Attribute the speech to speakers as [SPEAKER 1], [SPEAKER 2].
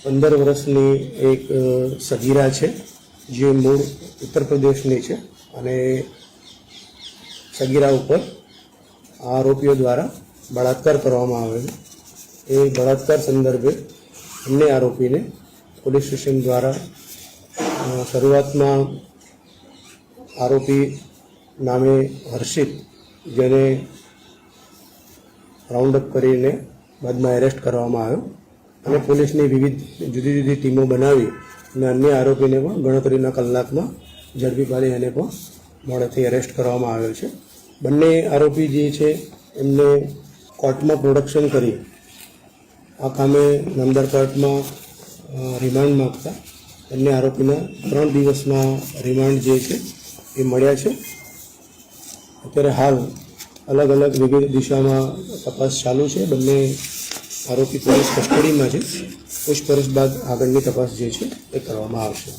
[SPEAKER 1] 15 વર્ષની એક સગીરા છે, જે મૂળ ઉત્તર પ્રદેશની છે અને સગીરા ઉપર આરોપીઓ દ્વારા બળાત્કાર કરવામાં આવેલો. એ બળાત્કાર સંદર્ભે બંને આરોપીને પોલીસ સ્ટેશન દ્વારા શરૂઆતમાં આરોપી નામે હર્ષિત, જેને રાઉન્ડઅપ કરીને બાદમાં એરેસ્ટ કરવામાં આવ્યો અને પોલીસની વિવિધ જુદી જુદી ટીમો બનાવી અને અન્ય આરોપીને પણ ગણતરીના કલાકમાં ઝડપી પાડી એને પણ મોડેથી એરેસ્ટ કરવામાં આવ્યો છે. બંને આરોપી જે છે એમને કોર્ટમાં પ્રોડક્શન કરી આ કામે નામદાર કોર્ટમાં રિમાન્ડ માગતા બંને આરોપીના 3 દિવસના રિમાન્ડ જે છે એ મળ્યા છે. અત્યારે હાલ અલગ અલગ વિવિધ દિશામાં તપાસ ચાલુ છે. બંને આરોપી પોલીસ કસ્ટડીમાં છે. પૂછપરછ બાદ આગળની તપાસ જે છે એ કરવામાં આવશે.